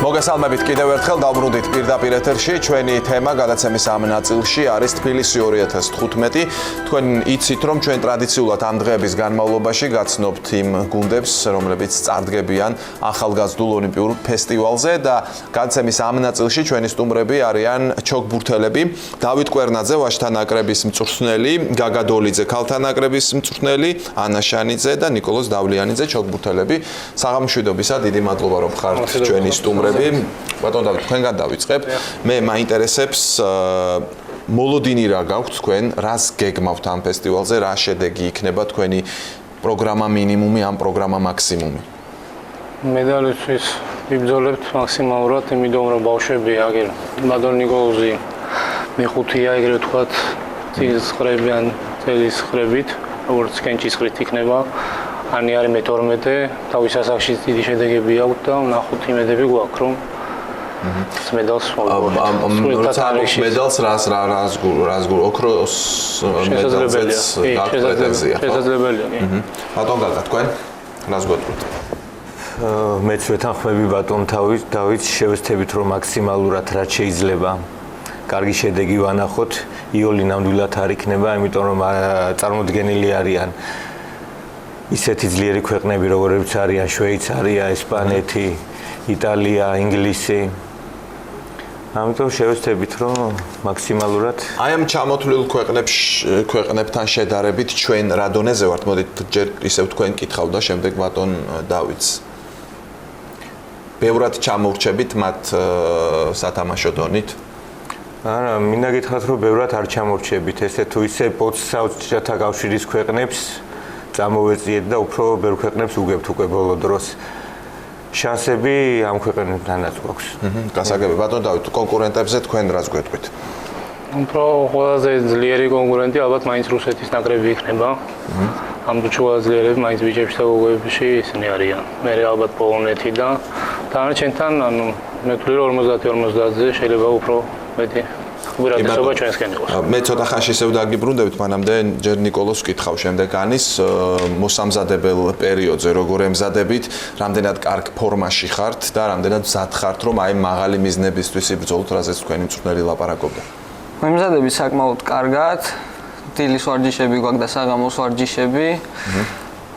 მოგესალმებით კიდევ ერთხელ დავბრუნდით პირდაპირ ეთერში. ჩვენი თემა გადაცემის ამ ნაწილში არის თბილისი 2015. თქვენ იცით, რომ ჩვენ ტრადიციულად ამ დღეების განმავლობაში გაცნობთ იმ გუნდებს, რომლებიც წარდგებიან ახალგაზრდულ ოლიმპიურ ფესტივალზე და გადაცემის ამ ნაწილში ჩვენი სტუმრები არიან ჩოგბურთელები, დავით კვერნაძე ვაჟთა ნაკრების მწვრთნელი, გაგა დოლიძე ქალთა ნაკრების მწვრთნელი, ანა შანიძე და ნიკოლოზ დავლიანიძე ჩოგბურთელები. საღამოშვიდობისა, დიდი მადლობა რომ ხართ ჩვენი სტუმრები. ბატონ დავით, თქვენგან დავიწყებ. მე მაინტერესებს მოლოდინი რა გაქვთ თქვენ, რას გეგმავთ ამ ფესტივალზე, რა შედეგი იქნება თქვენი პროგრამა მინიმუმი, ამ პროგრამა მაქსიმუმი? მედალისთვის ვიბრძოლებთ მაქსიმალურად, იმიტომ რომ ბავშვები აგერ ბატონ ნიკოლოზი მეხუთეა, ეგრევე ვთქვათ, წლის ხრებიან წელის ხრებით, როგორც კენჭის ხრით იქნება. ანი არის მე-12, თავის ასაკში დიდი შედეგები აქვს და ნახოთ იმედები გვაქვს, რომ მედალს მოვიღოთ. მედალს რას ოქროს მედალზეც პრეტენზია. შესაძლებელია. ბატონ გაგა, თქვენ რას გვეტყვით? მეც ვეთანხმები ბატონ დავით, შევეცდებით რომ მაქსიმალურად რაც შეიძლება კარგი შედეგი ვანახოთ. იოლი ნამდვილად არ იქნება, იმიტომ რომ წარმოდგენილი არიან ისეთი ძლიერი ქვეყნები, როგორიც არიან შვეიცარია, ესპანეთი, იტალია, ინგლისი. ამიტომ შევეცდებით, რომ მაქსიმალურად აი ამ ჩამოთვლილ ქვეყნებთან შედარებით ჩვენ რა დონეზე ვართ? მოდით ჯერ ისევ თქვენ კითხავ და შემდეგ ბატონ დავითს. ბევრად ჩამოვრჩებით მათ სათამაშო დონით? არა, მინდა გითხრათ, რომ ბევრად არ ჩამოვრჩებით. ესე თუ ისე პოცსაუჭათა კავშირის ქვეყნებს წამოვეწიეთ და უფრო ბევრ ქვეყნებს უგებთ უკვე ბოლო დროს. შანსები ამ ქვეყნებთანაც გვაქვს. გასაგები, ბატონ დავით, კონკურენტებზე თქვენ რას გვეტყვით? უფრო ყველაზე ძლიერი კონკურენტი ალბათ მაინც რუსეთის ნაკრები იქნება. ამ უჩვეულო ძლიერები მაინც ბიჭებში და გოგოებში ისინი არიან. მე ალბათ პოლონეთი და დანარჩენთან, ანუ მე ვთვლი რომ 50-50-ზე შეიძლება უფრო მეტი ურადესობა ჩვენსკენ იყოს. მე ცოტა ხანში ისევ დაგიბრუნდებით, მანამდე ჯერ ნიკოლოზს ვკითხავ შემდეგ ანის მოსამზადებელ პერიოდზე როგორ ემზადებით, რამდენად კარგ ფორმაში ხართ და რამდენად მზად ხართ, რომ აი მაღალი მიზნებისთვის იბრძოლოთ, რაზეც თქვენი მწვრთნელი ლაპარაკობდა. მემზადები საკმაოდ კარგად, დილის ვარჯიშები გვაქვს და საღამოს ვარჯიშები.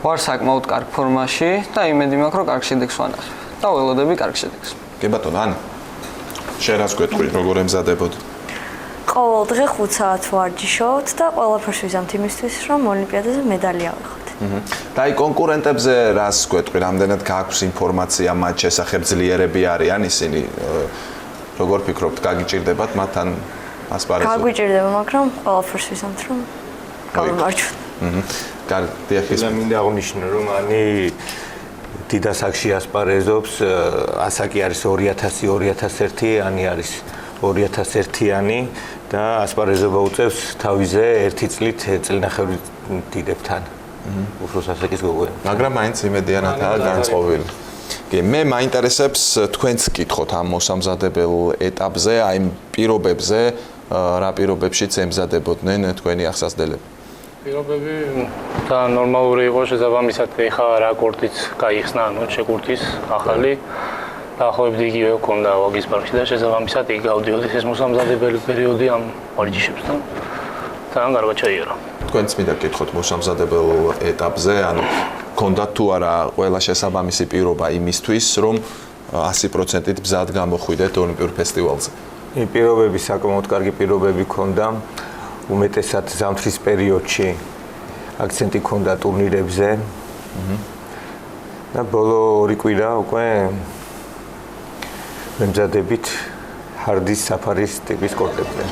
ვარ საკმაოდ კარგ ფორმაში და იმედი მაქვს, რომ კარგ შედეგს ვანახებ და ველოდები კარგ შედეგს. კი ბატონო, ანა. შენ რას გვეტყვი, როგორ ემზადებოდ? ყოველ დღე 5 საათ ვარჯიშობთ და ყველაფერს ვიზამთ იმისთვის, რომ ოლიმპიადაზე მედალი ავიღოთ. და აი კონკურენტებზე რას გვეტყვი, რამდენად გააქვს ინფორმაცია მათ შესახებ, ძლიერები არიან ისინი? როგორ ფიქრობთ, გაგიჭირდებათ მათთან ასპარეზობ? გაგვიჭირდება, მაგრამ ყველაფერს ვიზამთ, რომ გავიმარჯვოთ. კარგი, მინდა აღნიშნო, რომ ანი დიდ ასაკში ასპარეზობს, ასაკი არის 2000-2001, ანი არის 2001-იანი და ასპარეზობა უწევს თავიზე 1 წლით წელნახევრის დიდებთან. უფროს ასაკის გოგოები. მაგრამ მაინც იმედიანადაა განწყობილი. კი, მე მაინტერესებს თქვენც კითხოთ ამ მოსამზადებელ ეტაპზე, აი პირობებზე, რა პირობებშიც ემზადებოდნენ თქვენი ახსასდელები? პირობები და ნორმალური იყო შესაბამისად, ეხა რა კორტიც გაიხსნა, ანუ შეკურთის ახალი დაახლოებით იგივე ჰქონდა ვაგის პარკში და შესაბამისად იგი გავდიოდეს ეს მოსამზადებელი პერიოდი ამ ვარჯიშებს და თან კარგად ჩაიარა. თქვენც მინდა გკითხოთ მოსამზადებელ ეტაპზე, ანუ ჰქონდათ თუ არა ყველა შესაბამისი პირობა იმისთვის, რომ 100%-ით მზად გამოხვიდეთ ოლიმპიურ ფესტივალზე? პირობები საკმაოდ კარგი პირობები ჰქონდა, უმეტესად ზამთრის პერიოდში აქცენტი ჰქონდა ტურნირებზე. და ბოლო 2 კვირა უკვე მემზადებით ჰარდის საფარის ტიპის კორტებზე.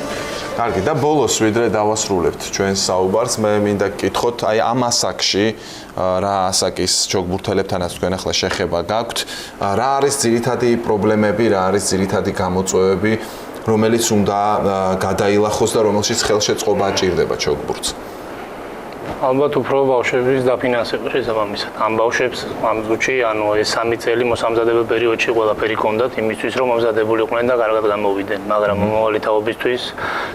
კარგი, და ბოლოს ვიდრე დავასრულებთ ჩვენს საუბარს, მე მინდა გკითხოთ, აი ამ ასაკში რა ასაკის ჩოგბურთელებთანაც თქვენ ახლა შეხება გაქვთ, რა არის ძირითადი პრობლემები, რა არის ძირითადი გამოწვევები, რომელიც უნდა გადაილახოს და რომელშიც ხელშეწყობა ჭირდება ჩოგბურთს? ალბათ უფრო ბავშვების დაფინანსება შესაბამისად. ამ ბავშვებს ამ წუთში, ანუ ეს 3 წელი მოსამზადებელ პერიოდში ყველაფერი ჰქონდათ იმისთვის, რომ მომზადებულიყვნენ და კარგად გამოვიდნენ, მაგრამ მომავალი თაობისთვის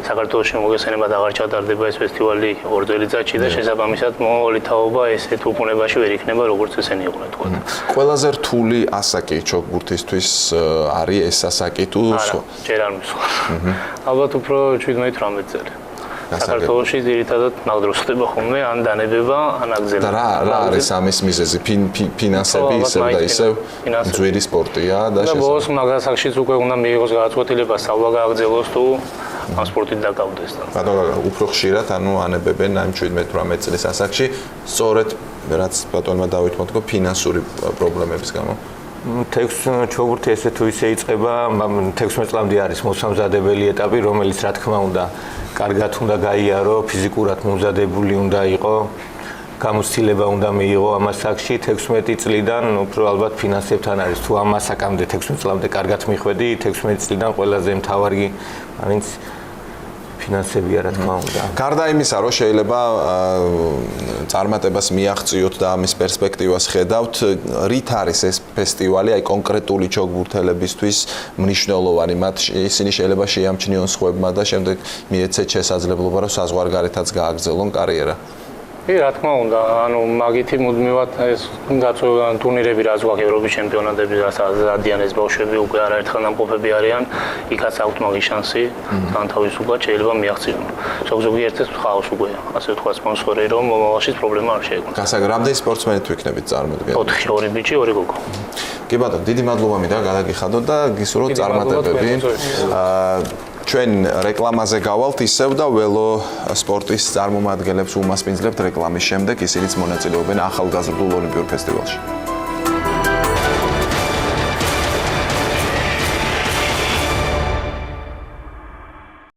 საქართველოში მოგესალმება აღარ ჩატარდება ეს ფესტივალი 2 წელიწადში და შესაბამისად მომავალი თაობა ესეთ უყურებაში ვერ იქნება, როგორც ესენი იყვნენ თქო. ყველაზე რთული ასაკი ჩოგბურთისთვის არის ეს ასაკი თუ არა, ჯერ არ მისვლა. ალბათ უფრო 17-18 წელი. საქართველოში ძირითადად ნამდვილად ხდება ხოლმე ან დანებება, ან აგზელება. და რა არის ამის მიზეზი? ფინანსები ისევ და ისევ ძვირი სპორტია და შესაძლოა. და ბოლოს მაგასახშიც უკვე უნდა მიიღოს გადაწყვეტილება, სწავლა გააგრძელოს თუ ამ სპორტით დაკავდეს და. ბატონო, უფრო ხშირად ანუ ანებებენ ამ 17-18 წლის ასაკში, სწორედ რაც ბატონმა დავით მოთქო ფინანსური პრობლემების გამო. 6 ჩოგბურთი ესე თუ ისე იწყება, 16 წლამდე არის მოსამზადებელი ეტაპი, რომელიც რა თქმა უნდა კარგად უნდა გაიარო, ფიზიკურად მომზადებული უნდა იყო, გამოცდილება უნდა მიიღო ამ ასაკში 16 წლიდან, უფრო ალბათ ფინანსებთან არის. თუ ამ ასაკამდე 16 წლამდე კარგად მიხვედი, 16 წლიდან ყველაზე მთავარი მაინც ფინანსებია რა თქმა უნდა. გარდა იმისა, რომ შეიძლება წარმატებას მიაღწიოთ და ამის პერსპექტივას ხედავთ, რით არის ეს ფესტივალი აი კონკრეტული ჩოგბურთელებისთვის მნიშვნელოვანი? მათ ისინი შეიძლება შეამჩნიონ სხვებმა და შემდეგ მიეცეთ შესაძლებლობა, რომ საზღვარგარეთაც გააგრძელონ კარიერა. რა თქმა უნდა, ანუ მაგითი მუდმივად ეს ტურნირები რაც გვაქვს ევროპის ჩემპიონატები, რასაც დადიან ეს ბავშვები უკვე არაერთხელ ნამყოფები არიან, იქაც აქვთ მაგის შანსი, თან თავისუფლად შეიძლება მიაღწიონ. ზოგიერთის ხავს უკვე, ასე ვთქვათ, სპონსორი, რომ მომავალშიც პრობლემა არ შეექმნას. გასაგებია, რამდენი სპორტსმენი თუ იქნებით წარმოდგენილი? 4 2 ბიჭი, 2 გოგო. კი ბატონო, დიდი მადლობა მინდა გადაგიხადოთ და გისურვოთ წარმატებები. ჩვენ რეკლამაზე გავალთ ისევ და ველო სპორტის წარმომადგენლებს უმასპინძლებთ რეკლამის შემდეგ ისინიც მონაწილეობენ ახალგაზრდულ ოლიმპიურ ფესტივალში.